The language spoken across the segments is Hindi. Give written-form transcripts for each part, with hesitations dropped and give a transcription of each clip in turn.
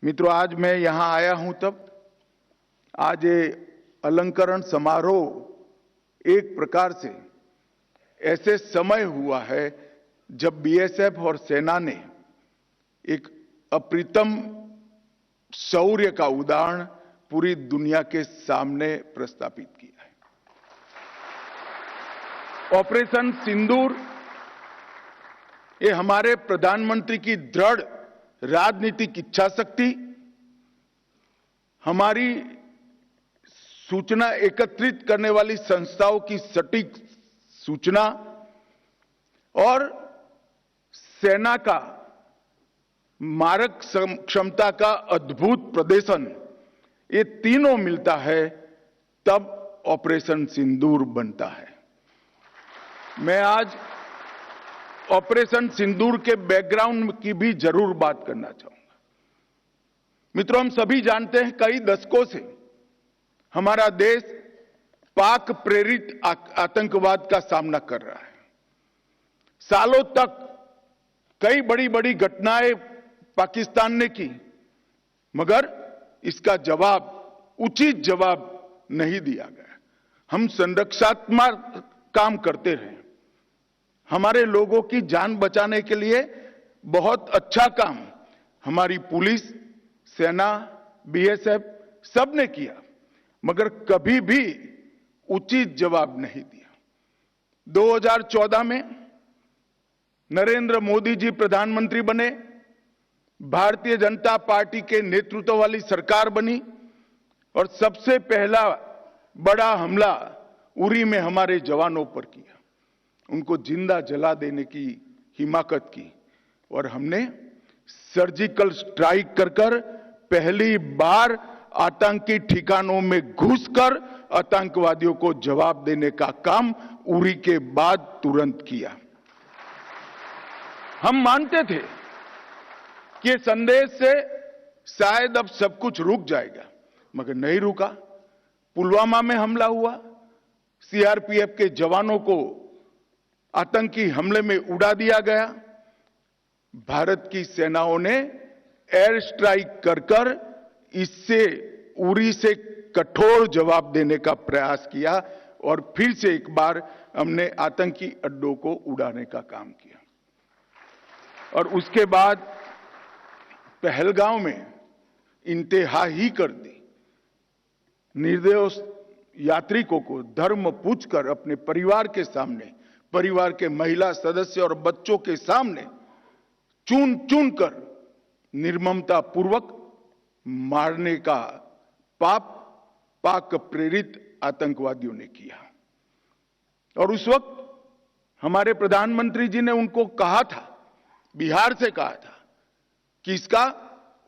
मित्रों, आज मैं यहां आया हूं तब आज ये अलंकरण समारोह एक प्रकार से ऐसे समय हुआ है जब बीएसएफ और सेना ने एक अप्रतिम शौर्य का उदाहरण पूरी दुनिया के सामने प्रस्थापित किया है। ऑपरेशन सिंदूर ये हमारे प्रधानमंत्री की दृढ़ राजनीतिक इच्छा शक्ति, हमारी सूचना एकत्रित करने वाली संस्थाओं की सटीक सूचना और सेना का मारक क्षमता का अद्भुत प्रदर्शन, ये तीनों मिलता है तब ऑपरेशन सिंदूर बनता है। मैं आज ऑपरेशन सिंदूर के बैकग्राउंड की भी जरूर बात करना चाहूंगा। मित्रों, हम सभी जानते हैं कई दशकों से हमारा देश पाक प्रेरित आतंकवाद का सामना कर रहा है। सालों तक कई बड़ी बड़ी घटनाएं पाकिस्तान ने की, मगर इसका जवाब, उचित जवाब नहीं दिया गया। हम संरक्षात्मक काम करते रहे, हमारे लोगों की जान बचाने के लिए बहुत अच्छा काम हमारी पुलिस, सेना, बीएसएफ सबने किया, मगर कभी भी उचित जवाब नहीं दिया। 2014 में नरेंद्र मोदी जी प्रधानमंत्री बने, भारतीय जनता पार्टी के नेतृत्व वाली सरकार बनी और सबसे पहला बड़ा हमला उरी में हमारे जवानों पर किया, उनको जिंदा जला देने की हिमाकत की और हमने सर्जिकल स्ट्राइक कर पहली बार आतंकी ठिकानों में घुसकर आतंकवादियों को जवाब देने का काम उरी के बाद तुरंत किया। हम मानते थे कि ये संदेश से शायद अब सब कुछ रुक जाएगा, मगर नहीं रुका। पुलवामा में हमला हुआ, सीआरपीएफ के जवानों को आतंकी हमले में उड़ा दिया गया। भारत की सेनाओं ने एयर स्ट्राइक कर इससे उरी से कठोर जवाब देने का प्रयास किया और फिर से एक बार हमने आतंकी अड्डों को उड़ाने का काम किया। और उसके बाद पहलगांव में इंतहा ही कर दी। निर्दोष यात्रिकों को धर्म पूछकर अपने परिवार के सामने, परिवार के महिला सदस्य और बच्चों के सामने चुन चुन कर निर्ममता पूर्वक मारने का पाप पाक प्रेरित आतंकवादियों ने किया। और उस वक्त हमारे प्रधानमंत्री जी ने उनको कहा था, बिहार से कहा था कि इसका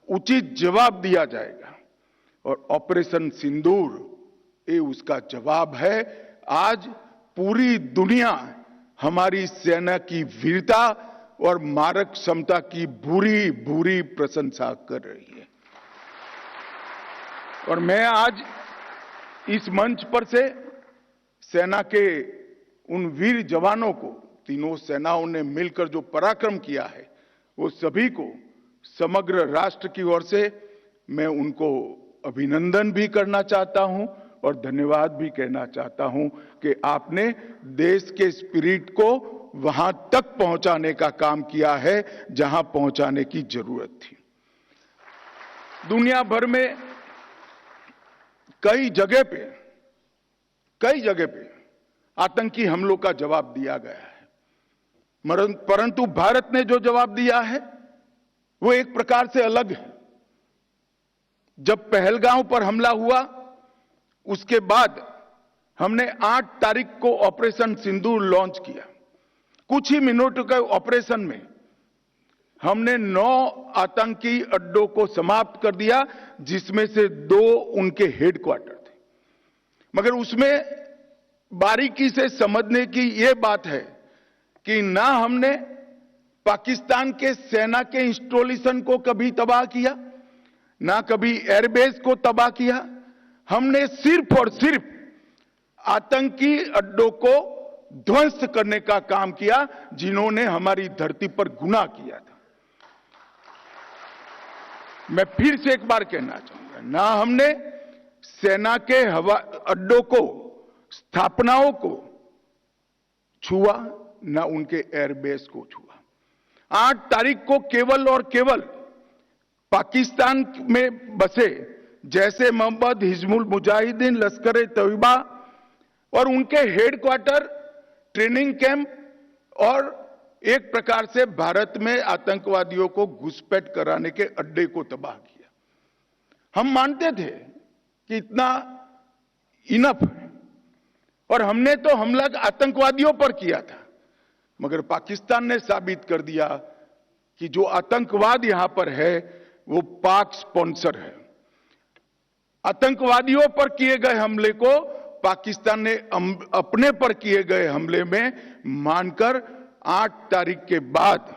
उचित जवाब दिया जाएगा और ऑपरेशन सिंदूर ये उसका जवाब है। आज पूरी दुनिया हमारी सेना की वीरता और मारक क्षमता की भूरी भूरी प्रशंसा कर रही है। और मैं आज इस मंच पर से सेना के उन वीर जवानों को, तीनों सेनाओं ने मिलकर जो पराक्रम किया है, वो सभी को समग्र राष्ट्र की ओर से मैं उनको अभिनंदन भी करना चाहता हूं और धन्यवाद भी कहना चाहता हूं कि आपने देश के स्पिरिट को वहां तक पहुंचाने का काम किया है जहां पहुंचाने की जरूरत थी। दुनिया भर में कई जगह पे आतंकी हमलों का जवाब दिया गया है, परंतु भारत ने जो जवाब दिया है वो एक प्रकार से अलग है। जब पहलगांव पर हमला हुआ, उसके बाद हमने 8 तारीख को ऑपरेशन सिंदूर लॉन्च किया। कुछ ही मिनटों के ऑपरेशन में हमने 9 आतंकी अड्डों को समाप्त कर दिया, जिसमें से 2 उनके हेडक्वार्टर थे। मगर उसमें बारीकी से समझने की यह बात है कि ना हमने पाकिस्तान के सेना के इंस्टॉलेशन को कभी तबाह किया, ना कभी एयरबेस को तबाह किया। हमने सिर्फ और सिर्फ आतंकी अड्डों को ध्वंस करने का काम किया, जिन्होंने हमारी धरती पर गुनाह किया था। मैं फिर से एक बार कहना चाहूंगा, ना हमने सेना के हवा अड्डों को, स्थापनाओं को छुआ, ना उनके एयरबेस को छुआ। 8 तारीख को केवल और केवल पाकिस्तान में बसे जैसे मोहम्मद, हिजबुल मुजाहिदीन, लश्कर तैयबा और उनके हेडक्वार्टर, ट्रेनिंग कैंप और एक प्रकार से भारत में आतंकवादियों को घुसपैठ कराने के अड्डे को तबाह किया। हम मानते थे कि इतना इनफ है और हमने तो हमला आतंकवादियों पर किया था, मगर पाकिस्तान ने साबित कर दिया कि जो आतंकवाद यहां पर है वो पाक स्पॉन्सर है। आतंकवादियों पर किए गए हमले को पाकिस्तान ने अपने पर किए गए हमले में मानकर 8 तारीख के बाद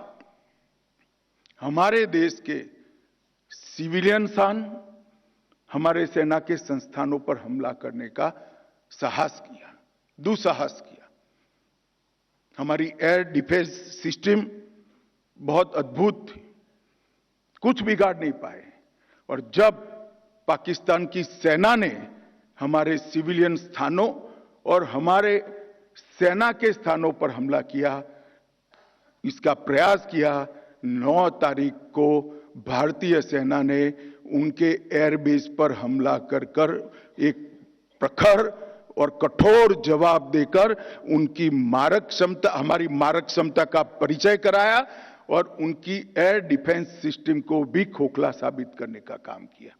हमारे देश के सिविलियन सान, हमारे सेना के संस्थानों पर हमला करने का साहस किया, दुस्साहस किया। हमारी एयर डिफेंस सिस्टम बहुत अद्भुत थी, कुछ बिगाड़ नहीं पाए। और जब पाकिस्तान की सेना ने हमारे सिविलियन स्थानों और हमारे सेना के स्थानों पर हमला किया, इसका प्रयास किया, 9 तारीख को भारतीय सेना ने उनके एयरबेस पर हमला कर एक प्रखर और कठोर जवाब देकर उनकी मारक क्षमता, हमारी मारक क्षमता का परिचय कराया और उनकी एयर डिफेंस सिस्टम को भी खोखला साबित करने का काम किया।